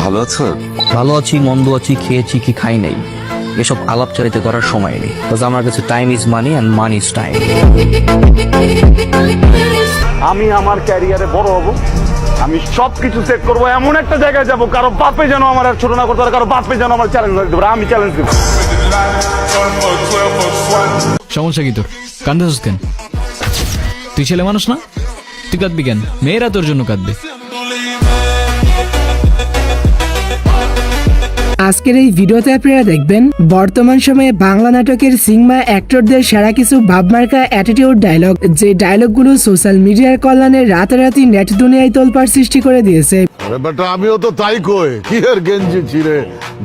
ভালো আছো? ভালো আছি, মন্দ আছি, খেয়েছি কি খাই নাই, এসব আলাপচারিতা করার সময় নেই। আমার কাছে time is money and money is time. আমি আমার ক্যারিয়ারে বড় হব, আমি সবকিছু সেট করবো, এমন একটা জায়গায় যাব কারো বাপে যেন আমার আর ছোট না করতে পারে, কারো বাপে যেন আমার চ্যালেঞ্জ দিতে পারে, আমি চ্যালেঞ্জ দিব। সমস্যা কি তোর? কান্দাস কেন? তুই ছেলে মানুষ না? তুই কাঁদবি কেন? মেয়েরা তোর জন্য কাঁদবে। আজকের এই ভিডিওতে আপনারা দেখবেন বর্তমান সময়ে বাংলা নাটকের সিনেমা অ্যাক্টরদের সেরা কিছু ভাবমার্কা অ্যাটিটিউড ডায়লগ, যে ডায়লগগুলো সোশ্যাল মিডিয়ার কল্যাণে রাতারাতি নেট দুনিয়ায় তোলপাড় সৃষ্টি করে দিয়েছে। বেটা আমিও তো তাই কই, কি এর গেঞ্জি ছিঁড়ে,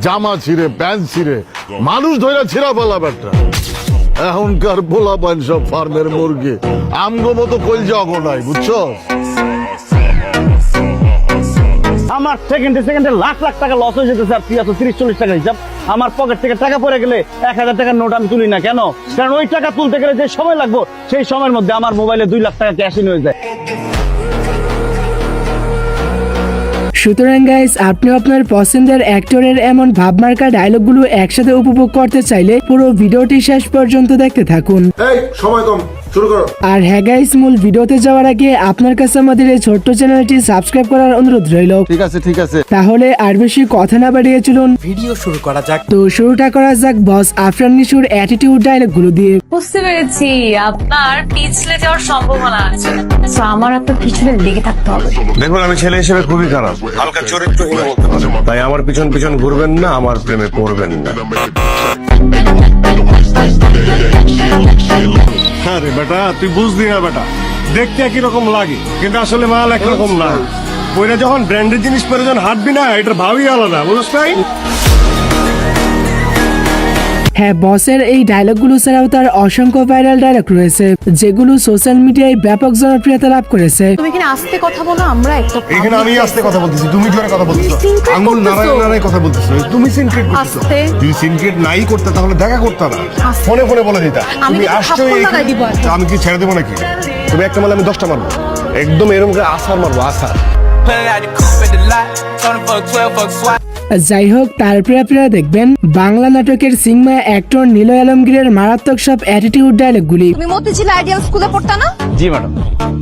জামা ছিঁড়ে, প্যান্ট ছিঁড়ে, মানুষ ধরে ছিঁড়া ফেলা বেটা। এখনকার পোলা পান সব ফার্মের মুরগি, আমগো মতো কলজা অগো নাই, বুঝছো? আমার সেকেন্ডে লাখ লাখ টাকা লস হয়ে যেতেছে, আর 30-40 টাকা হিসাব। আমার পকেট থেকে টাকা পড়ে গেলে 1000 টাকার নোট আমি তুলি না কেন? কারণ ওই টাকা তুলতে গেলে যে সময় লাগবে, সেই সময়ের মধ্যে আমার মোবাইলে 2 লাখ টাকা ক্যাশ ইন হয়ে যায়। সুতরাং গাইস, আপনি আপনার পছন্দের অ্যাক্টরের এমন ভাবমার্কা ডায়লগগুলো একসাথে উপভোগ করতে চাইলে পুরো ভিডিওটি শেষ পর্যন্ত দেখতে থাকুন। সময় কম, শুরু করো। আর হ্যাঁ গাইস, মূল ভিডিওতে যাওয়ার আগে আপনার কাছে আমাদের এই ছোট্ট চ্যানেলটি সাবস্ক্রাইব করার অনুরোধ রইল। ঠিক আছে। তাহলে আর বেশি কথা না বাড়িয়ে চলুন ভিডিও শুরু করা যাক। তো শুরুটা করা যাক বস আফরান নিশুর অ্যাটিটিউড ডায়লগগুলো দিয়ে। বুঝতে পেরেছি আপনার পিছলে যাওয়ার সম্ভাবনা আছে, তো আমার আপনার পিছনে লেগে থাকতে হবে। দেখুন, আমি ছেলে হিসেবে খুবই খারাপ, হালকা চরিত্রহীন বলতে পারেন। তাই আমার পিছন পিছন ঘুরবেন না, আমার প্রেমে পড়বেন না। হ্যাঁ রে বেটা, তুই বুঝলি না বেটা, দেখতে একই রকম লাগে কিন্তু আসলে মাল একরকম না। পরে যখন ব্র্যান্ডের জিনিস পরে যখন হাঁটবি না, এটা ভাবই আলাদা, বুঝছ নাই? হ্যাঁ, বসের এই ডায়লগগুলো ছাড়াও তার অসংখ্য ভাইরাল ডায়লগ রয়েছে, যেগুলো সোশ্যাল মিডিয়ায় ব্যাপক জনপ্রিয়তা লাভ করেছে। তুমি এখানে আস্তে কথা বলো, আমরা একটা এখানে আমি আস্তে কথা বলতেছি, তুমি জোরে কথা বলতেছো, আঙুল নাড়াই কথা বলতেছো, তুমি সিনক্রেট করতেছো। আস্তে। তুমি সিনক্রেট নাই করতে তাহলে দেখা করতে না, আস্তে। ফোনে বলে দিতা। আমি তুমি কিন্তু আসছো থাপ্পড় লাগাই দিব এখন। আমি কি ছেড়ে দেবো নাকি? তুমি একটা মারলে আমি 10টা মারবো, একদম এরকম করে আসার মারবো, আসার। যাই হোক, তারপরে আপনারা দেখবেন বাংলা নাটকের সিনেমা অ্যাক্টর নিলয় আলমগীরের মারাত্মক সব অ্যাটিটিউড ডায়লগগুলি। তুমি মতিঝিল আইডিয়াল স্কুলে পড়তা না? জি ম্যাডাম।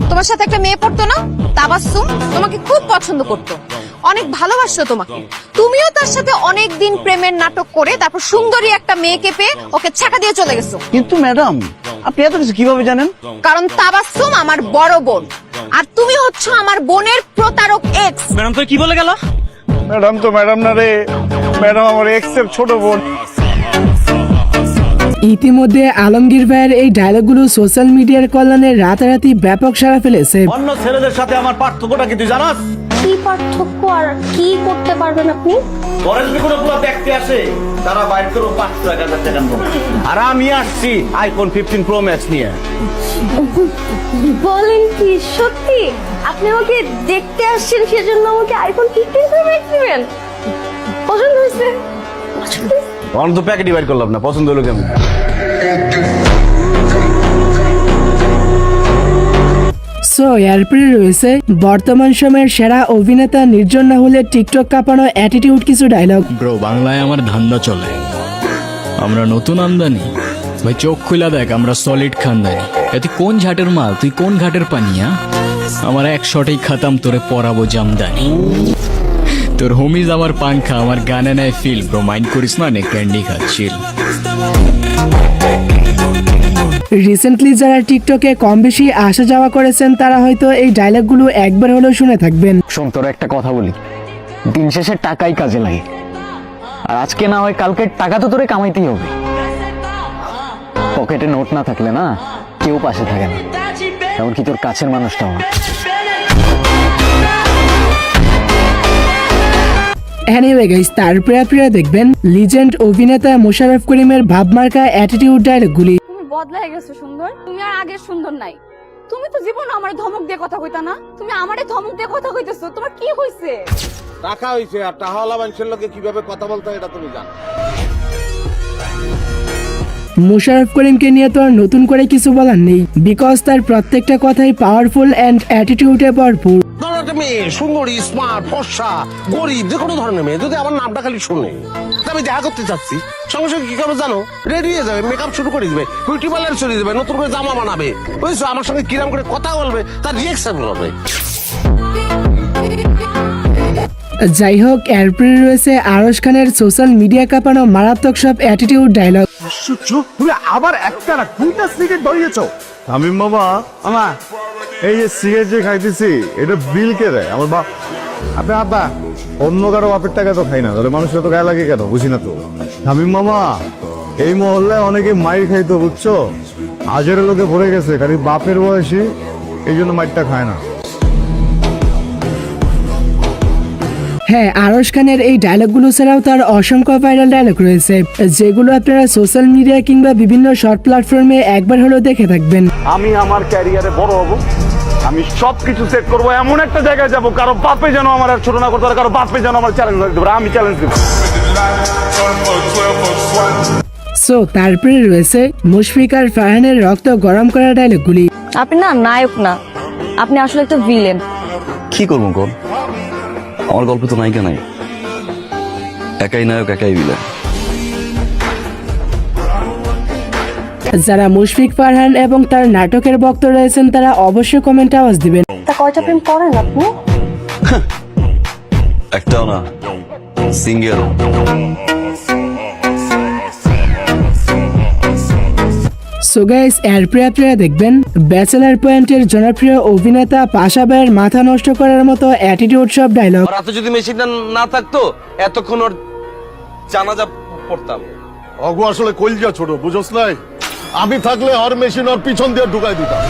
তোমার সাথে একটা মেয়ে পড়তো না, তাবাসসুম? তোমাকে খুব পছন্দ করতো, অনেক ভালোবাসতো তোমাকে। তুমিও তার সাথে অনেক দিন প্রেমের নাটক করে তারপর সুন্দরী একটা মেয়েকে পেয়ে ওকে ছাকা দিয়ে চলে গেছো। কিন্তু ম্যাডাম, আপনি এত কিছু কিভাবে জানেন? কারণ তাবাসসুম আমার বড় বোন, আর তুমি হচ্ছ আমার বোনের প্রতারক এক্স। ম্যাডাম তো কি বলে গেল? ম্যাডাম তো ম্যাডাম না রে, ম্যাডাম আমার এক্স এর ছোট বোন। ইতিমধ্যে আলমগীর ভাইয়ের এই ডায়লগগুলো সোশ্যাল মিডিয়ার কল্যাণে রাতারাতি ব্যাপক সাড়া ফেলেছে। অন্য ছেলেদের সাথে আমার পার্থক্যটা কি তুই জানাস? কি পার্থক্য আর কি করতে পারবেন আপনি? ফরেস্ট কোনো পুরো দেখতে আসে, তারা বাইর করে 5,000 টাকা নেব। আর আমি আসছি আইফোন 15 প্রো ম্যাক্স নিয়ে। বলেন কি সত্যি? আপনি আমাকে দেখতে আসছেন, সেজন্য আমাকে আইফোন 15 প্রো ম্যাক্স দিবেন? পছন্দ হয়েছে? অন তো প্যাকেটই বাইর করলাম না, পছন্দ হলো কেমন? সো এরপরে রয়েছে বর্তমান সময়ের সেরা অভিনেতা নির্জন না হলে টিকটক কাঁপানো অ্যাটিটিউড কিছু ডায়লগ। ব্রো, বাংলায় আমার ধান্দা চলে, আমরা নতুন আমদানি। ভাই চোখ খুলা দেখ, আমরা সলিড খানদানি। তুই কোন ঝাটের মাল, তুই কোন ঘাটের পানিয়া? আমার এক শটেই খাতাম, তোরে পরাবো জামদানি। তোর হোমিজ আমার পাংখা, আমার গানে নেয় ফিল। ব্রো মাইন্ড করিস না, নে ক্যান্ডি খাচ্ছিল। রিসেন্টলি যারা টিকটকে কম বেশি আসা যাওয়া করেছেন, তারা হয়তো এই ডায়লগগুলো একবার হলেও শুনে থাকবেন। শোন, তোর একটা কথা বলি, দিন শেষে টাকাই কাজে লাগে, আর আজকে না হয় কালকে টাকা তো তোরে কামাইতেই হবে। পকেটে নোট না থাকলে না কেউ পাশে থাকে না, এমনকি তোর কাছের মানুষটাও না। এনিওয়ে গাইস, তারপরে আপনারা দেখবেন লিজেন্ড অভিনেতা মোশাররফ করিমের ভাবমার্কা অ্যাটিটিউড ডায়লগগুলি। তুমি বদলায় গেছো সুন্দর, তুমি আর আগে সুন্দর নাই। তুমি তো জীবন আমারে ধমক দিয়ে কথা কইতা না, তুমি আমারে ধমক দিয়ে কথা কইতেছো, তোমার কি হইছে? টাকা হইছে, আর টাকাওয়ালা মানুষের লোকে কিভাবে কথা বলতে হয় এটা তুমি জানো। মোশাররফ করিমকে নিয়ে তো আর নতুন করে কিছু বলার নেই, বিকজ তার প্রত্যেকটা কথাই পাওয়ারফুল অ্যান্ড অ্যাটিটিউডে ভরপুর। মেয়ে সুন্দরী স্মার্ট ফর্সা গরিব যে কোনো ধরনের মেয়ে যদি আমার নামটা খালি শুনে তা আমি দেখা করতে চাচ্ছি, সঙ্গে সঙ্গে কি করবে জানো? রেডি হয়ে যাবে, মেকআপ শুরু করে দিবে, বিউটি পার্লার চলে যাবে, নতুন করে জামা বানাবে, বুঝছো? আমার সঙ্গে কিরাম করে কথা বলবে, তার রিয়েকশন হবে। যাই হোক, এরপরে রয়েছে আরশ খানের সোশ্যাল মিডিয়া কাঁপানো মারাত্মক সব অ্যাটিটিউড ডায়লগ। তুমি আবার একটা না দুইটা সিগারেট ধরিয়েছো। আমি মামা আমা এই যে সিগারেট যে খাইতেছি এটা বিল কে দেয়? আমার বাপ। আপনি আব্বা অন্য কারো বাপের টাকা তো খাই না, তাহলে মানুষের তো গায়ে লাগে কেন? বুঝি না তো আমি মামা। এই মহল্লায় অনেকে মাইর খাইতো, বুঝছো? হাজারের লোকে ভরে গেছে, খালি বাপের বয়সী, এই জন্য মাইরটা খায় না। হ্যাঁ, আরশ খানের এই ডায়লগগুলো ছাড়াও তার অসংখ্য ভাইরাল ডায়লগ রয়েছে, যেগুলো আপনারা সোশ্যাল মিডিয়া কিংবা বিভিন্ন শর্ট প্ল্যাটফর্মে একবার হলেও দেখে থাকবেন। আমি আমার ক্যারিয়ারে বড় হব, আমি সবকিছু সেট করব, এমন একটা জায়গায় যাব কারো বাপে যেন আমার আর ছোট না করতে পারে, কারো বাপে যেন আমার চ্যালেঞ্জ দিতে পারে, আমি চ্যালেঞ্জ দেব। সো তারপরে রয়েছে মুশফিক আর ফারহানের রক্ত গরম করা ডায়লগগুলি। আপনি না নায়ক না, আপনি আসলে একটা ভিলেন। কি করবো কর, আমার গল্প তো নায়িকা নাই, একাই নায়ক একাই বিলেন। যারা মুশফিক, ফারহান এবং তার নাটকের ভক্ত রয়েছেন তারা অবশ্যই কমেন্টে আওয়াজ দিবেন। তা কয়টা প্রেম করেন আপনি? একটাও না, সিঙ্গেল। সো গাইস, এরপরে আপনারা দেখবেন ব্যাচেলার পয়েন্টের জনপ্রিয় অভিনেতা পাশা ভাইয়ের মাথা নষ্ট করার মতো অ্যাটিটিউড সব ডায়লগ। রাতে যদি মেশিনটা না থাকতো এতক্ষণ ওর জানাজা পড়তাম। অগু আসলে কইলজা ছোট, বুঝোস নাই? আমি থাকলে আর মেশিন ওর পিছন দিয়ে ঢুকাই দিতাম।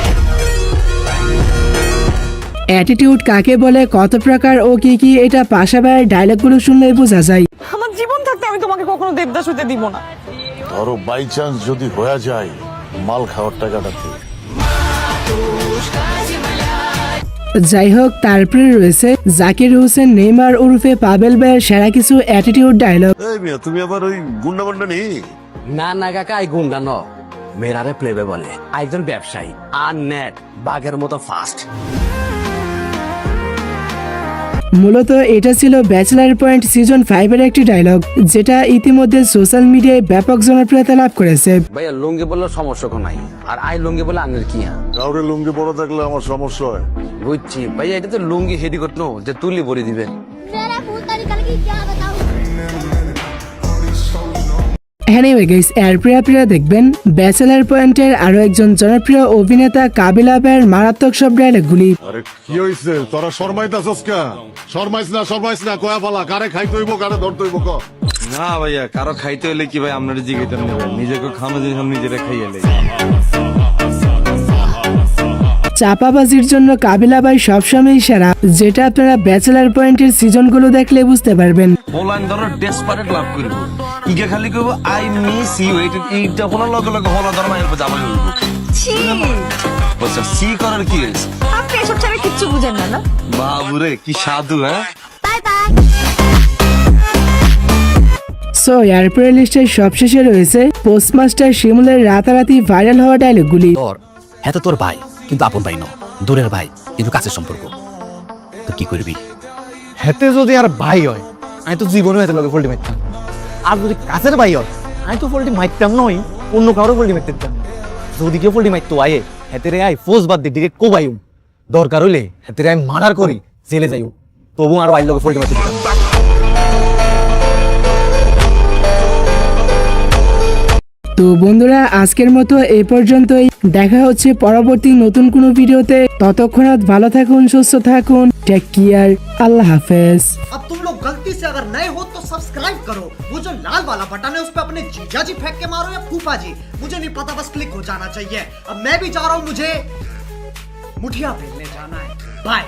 অ্যাটিটিউড কাকে বলে, কত প্রকার ও কি কি, এটা পাশা ভাইয়ের ডায়লগগুলো শুনলেই বোঝা যায়। আমার জীবন থাকতে আমি তোমাকে কখনো দেবদাস হতে দিব না। ধরো বাই চান্স যদি হয়ে যায়, মাল খাওয়ার টাকাটা থেকে। যাই হোক, তারপরে রয়েছে জাকির হোসেন নেইমার উরফে পাবেল ভাইয়ের সেরা কিছু অ্যাটিটিউড ডায়লগ। এই মিয়া, তুমি আবার ওই গুন্ডা গুন্ডা নেই? না না কাকা, আই গুন্ডা ন, মেরারে প্লেবে বলে একজন ব্যবসায়ী আর নেট বাঘের মতো ফাস্ট। মূলত এটা ছিল ব্যাচেলার পয়েন্ট সিজন 5 এর একটি ডায়লগ, যেটা ইতিমধ্যে সোশ্যাল মিডিয়ায় ব্যাপক জনপ্রিয়তা লাভ করেছে। ভাইয়া লুঙ্গি বললে সমস্যা নাই, আর আই লুঙ্গি বলে আঙের কি? কাউরে লুঙ্গি বড় থাকলে আমার সমস্যা হয়। বুঝছি ভাইয়া, এটা তো লুঙ্গি হেডি করতো যে তুলি ভরে দিবেন। এনিওয়ে গাইস, এরপরে আপনারা দেখবেন ব্যাচেলার পয়েন্টের আরো একজন জনপ্রিয় অভিনেতা কাবিলা ভাইয়ের মারাত্মক সব ডায়লগগুলি। আরে কি হইছে? তোরা শর্মাইতাছস কা? শর্মাইছ না, কয়া ফালা, কারে খাইতে হইব, কারে ধরতে হইব ক? না ভাইয়া, কারো খাইতে হলে কি ভাই আপনারা জিগাইতেন না, নিজেকে খাওয়ানো জিনিস নিজেরা খাইয়ালে। চাপাবাজির জন্য কাবিলা ভাই সবসময়ই সেরা, যেটা আপনারা ব্যাচেলার পয়েন্টের সিজনগুলো দেখলে বুঝতে পারবেন। বলান ধরো ডেসপারেট লাভ করব, ইকে খালি কইব আই মিস ইউ, এইটা কোন লগে লগে হলা ধরো মাইল যাবা হইব। ছি, বলছ সি করার কি হইছে? আপনি এসব ছাড়া কিচ্ছু বুঝেন না না? বাবুরে কি সাধু! হ্যাঁ, বাই বাই। সো এরপরে লিস্টের সবশেষে রয়েছে পোস্টমাস্টার শিমুলের রাতারাতি ভাইরাল হওয়া ডায়লগগুলি। তোর হ্যাঁ তো তোর ভাই, কিন্তু আপন ভাই ন, দূরের ভাই কিন্তু কাছের সম্পর্ক। তো কি করবি? হেতে যদি আর ভাই হয়, আমি তো জীবনে হেতে লগে ফল্টি মারতাম। আর যদি কাছের ভাই হয়, আমি তো ফল্টি মারতাম নই, অন্য কারো ফল্টি মারতাম। যদি কেউ ফল্টি মারতো আয়ে, হেতে রে আই ফোর্স বাদ দিয়ে ডিরেক্ট কোবাইম। দরকার হইলে হেতে রে আমি মার্ডার করি, জেলে যাইও, তবু আর ভাই লগে ফল্টি মারতে দিতাম। তো বন্ধুরা, আজকের মতো এই পর্যন্তই। দেখা হচ্ছে পরবর্তী নতুন কোনো ভিডিওতে। ততক্ষণাৎ ভালো থাকুন, সুস্থ থাকুন, টেক কেয়ার, আল্লাহ হাফেজ। अब तुम लोग गलती से अगर नए हो तो सब्सक्राइब करो, वो जो लाल वाला बटन है उस पर अपने जीजा जी फेंक के मारो या फूफा जी, मुझे नहीं पता, बस क्लिक हो जाना चाहिए। अब मैं भी जा रहा हूं, मुझे मुठिया फेंकने जाना है। बाय।